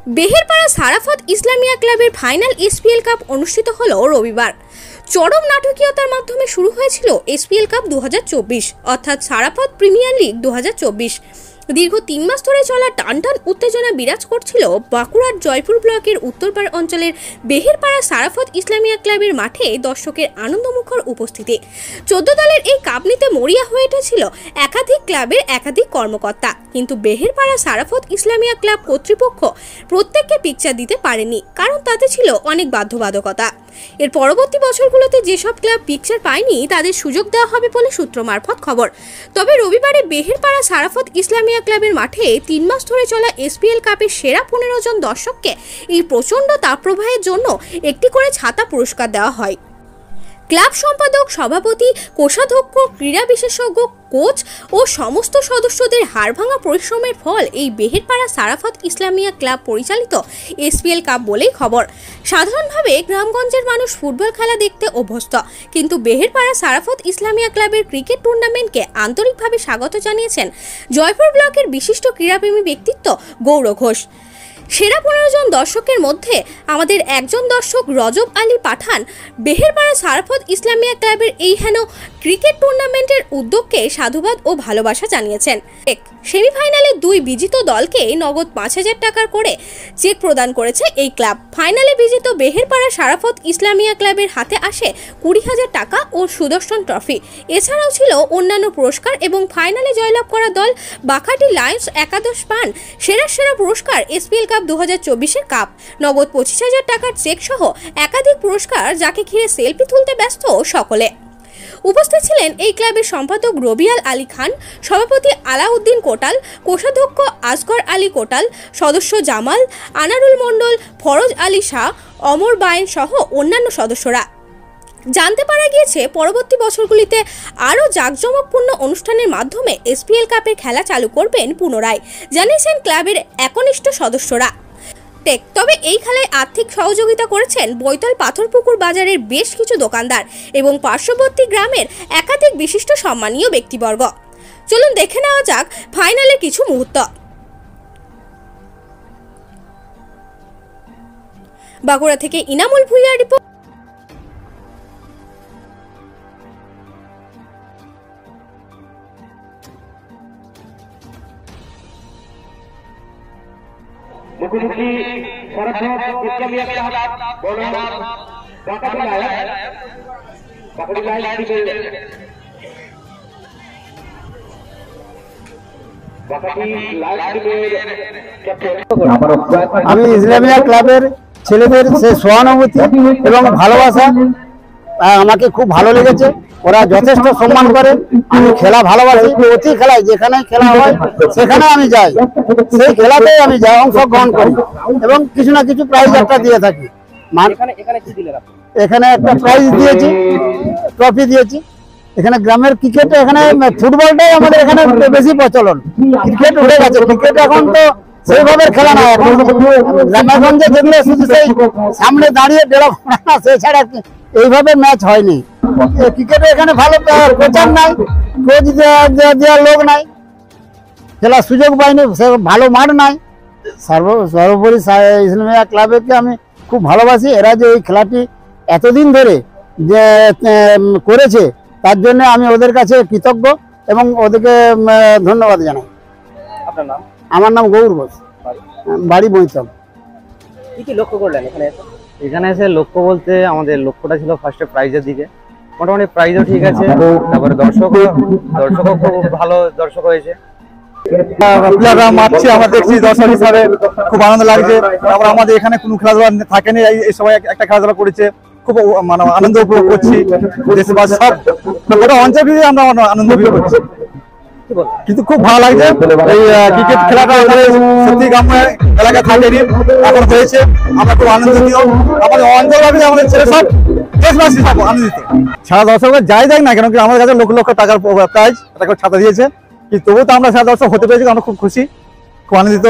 বেহেরপাড়া সারাফত ইসলামিয়া ক্লাবের final SPL cup অনুষ্ঠিত হলো রবিবার। চরম নাটকীয়তার মাধ্যমে শুরু হয়েছিল এসপিএল কাপ 2024 অর্থাৎ সারাফত প্রিমিয়ার লিগ 2024। দীর্ঘ 3 মাস ধরে চলা টানটান উত্তেজনা বিরাজ করছিল বাঁকুড়ার জয়পুর ব্লকের উত্তরপাড় অঞ্চলের বেহেরপাড়া সারাফত ইসলামিয়া ক্লাবের মাঠে দর্শকের আনন্দমুখর উপস্থিতি। 14 দলের এই কাপ নিতে মরিয়া হয়ে উঠেছিল একাধিক ক্লাবের একাধিক কর্মকর্তা, কিন্তু বেহেরপাড়া সারাফত ইসলামিয়া ক্লাব কর্তৃপক্ষ প্রত্যেককে পিকচার দিতে পারেনি, কারণ তাতে ছিল অনেক বাধ্যবাধকতা। এর পরবর্তী বছরগুলোতে যেসব ক্লাব পিকচার পায়নি তাদের সুযোগ দেওয়া হবে বলে সূত্র মারফত খবর। তবে রবিবারে বেহেরপাড়া সারাফত ইসলামিয়া ক্লাবের মাঠে 3 মাস ধরে চলা এসপিএল কাপের সেরা 15 জন দর্শককে এই প্রচণ্ড তাপপ্রবাহের জন্য একটি করে ছাতা পুরস্কার দেওয়া হয়। ক্লাব সম্পাদক, সভাপতি, কোষাধ্যক্ষ, ক্রীড়া বিশেষজ্ঞ, কোচ ও সমস্ত সদস্যদের হাড়ভাঙা পরিশ্রমের ফল এই বেহেরপাড়া সারাফত ইসলামিয়া ক্লাব পরিচালিত এসপিএল কাপ বলেই খবর। সাধারণভাবে গ্রামগঞ্জের মানুষ ফুটবল খেলা দেখতে অভ্যস্ত, কিন্তু বেহেরপাড়া সারাফত ইসলামিয়া ক্লাবের ক্রিকেট টুর্নামেন্টকে আন্তরিকভাবে স্বাগত জানিয়েছেন জয়পুর ব্লকের বিশিষ্ট ক্রীড়াপ্রেমী ব্যক্তিত্ব গৌর ঘোষ। সেরা 15 জন দর্শকের মধ্যে আমাদের একজন দর্শক রজব আলী পাঠান বেহেরপাড়া সারাফত ইসলামিয়া ক্লাবের এই হেন ক্রিকেট টুর্নামেন্টের উদ্যোগকে সাধুবাদ ও ভালোবাসা জানিয়েছেন। সেমিফাইনালে 2 বিজিত দলকে নগদ 5,000 টাকার করে চেক প্রদান করেছে এই ক্লাব। ফাইনালে বিজিত বেহেরপাড়া সারাফত ইসলামিয়া ক্লাবের হাতে আসে 20,000 টাকা ও সুদর্শন ট্রফি। এছাড়াও ছিল অন্যান্য পুরস্কার এবং ফাইনালে জয়লাভ করা দল বাখাটি লায়ন্স একাদশ পান সেরা পুরস্কার এসপিএল কাপ 2024-এর কাপ, নগদ 25,000 টাকার চেক সহ একাধিক পুরস্কার, যাকে ঘিরে সেলফি তুলতে ব্যস্ত সকলে। উপস্থিত ছিলেন এই ক্লাবের সম্পাদক রবিয়াল আলী খান, সভাপতি আলাউদ্দিন কোটাল, কোষাধ্যক্ষ আসগর আলী কোটাল, সদস্য জামাল, আনারুল মণ্ডল, ফরজ আলী শাহ, অমর বায়েন সহ অন্যান্য সদস্যরা। জানতে পারা গিয়েছে পরবর্তী বছরগুলিতে আরও জাঁকজমকপূর্ণ অনুষ্ঠানের মাধ্যমে এসপিএল কাপের খেলা চালু করবেন পুনরায়, জানিয়েছেন ক্লাবের একনিষ্ঠ সদস্যরা। তবে এই খেলায় আর্থিক সহযোগিতা করেছেন বৈতল পাথরপুকুর বাজারের বেশ কিছু দোকানদার এবং পার্শ্ববর্তী গ্রামের একাধিক বিশিষ্ট সম্মানীয় ব্যক্তিবর্গ। চলুন দেখে নেওয়া যাক ফাইনালের কিছু মুহূর্ত। বাঁকুড়া থেকে ইনামুল ভুইয়ার রিপোর্ট। मुख्यमंत्री साराफत इस्लामिया क्लब बोनाम बाकाटी আমি ইসলামিয়া ক্লাবের ছেলেদের সেই সহানুভূতি এবং ভালোবাসা আমাকে খুব ভালো লেগেছে। ওরা যথেষ্ট সম্মান করে। আমি খেলা ভালোবাসি, প্রতি খেলায় যেখানে খেলা হয় সেখানে আমি যাই, সেই খেলাতেই আমি যাই, অংশগ্রহণ করি এবং কিছু না কিছু প্রাইজ একটা দিয়ে থাকি। এখানে একটা প্রাইজ দিয়েছি, ট্রফি দিয়েছি। এখানে গ্রামের ক্রিকেট, এখানে ফুটবলটাই আমাদের এখানে বেশি প্রচলন। ক্রিকেট উঠে গেছে, ক্রিকেট এখন তো সেইভাবে খেলা না। এখন গ্রামেগঞ্জে যেগুলো শুধু সেই সামনে দাঁড়িয়ে ডেড়া না, সে ছাড়া এইভাবে ম্যাচ হয়নি। ক্রিকেটে এখানে ভালো কোচার নাই, কোচ দেওয়ার লোক নাই, খেলার সুযোগ পাইনি, সে ভালো মাঠ নাই। সর্বোপরি ইসলামিয়া ক্লাবকে আমি খুব ভালোবাসি। এরা যে এই খেলাটি এতদিন ধরে যে করেছে তার জন্য আমি ওদের কাছে কৃতজ্ঞ এবং ওদেরকে ধন্যবাদ জানাই। আপনার নাম? আমার নাম গৌর ঘোষ, বাড়ি বৈতল। কি কি লক্ষ্য করলেন এখানে এসে? লক্ষ্য বলতে আমাদের লক্ষ্যটা ছিল ফার্স্টে প্রাইজের দিকে। মোটামুটি প্রাইজও ঠিক আছে, তারপরে দর্শকও খুব ভালো দর্শক হয়েছে। প্লেয়াররা মারছে, আমরা দেখছি দর্শক হিসাবে খুব আনন্দ লাগছে। তারপর আমাদের এখানে কোনো খেলাধুলা থাকেনি, এই সবাই একটা খেলাধুলা করেছে, খুব মানে আনন্দ উপভোগ করছি। দেশবাসী সব গোটা অঞ্চল জুড়ে আমরা আনন্দ উপভোগ করছি, কিন্তু খুব ভালো লাগছে। এই ক্রিকেট খেলাটা সত্যি গ্রাম্য এলাকায় থাকেনি, এখন হয়েছে। আমরা খুব আনন্দিত, আমাদের অঞ্চল আমাদের ছেলে সব দেশবাসী সব আনন্দিত। সারা দর্শকরা যাই দেখ না কেন, আমাদের কাছে লক্ষ লক্ষ টাকার প্রাইজ একটা ছাতা দিয়েছে, কিন্তু তবুও তো আমরা সারা দর্শক হতে পেরেছি। আমরা খুব খুশি, খুব আনন্দিত।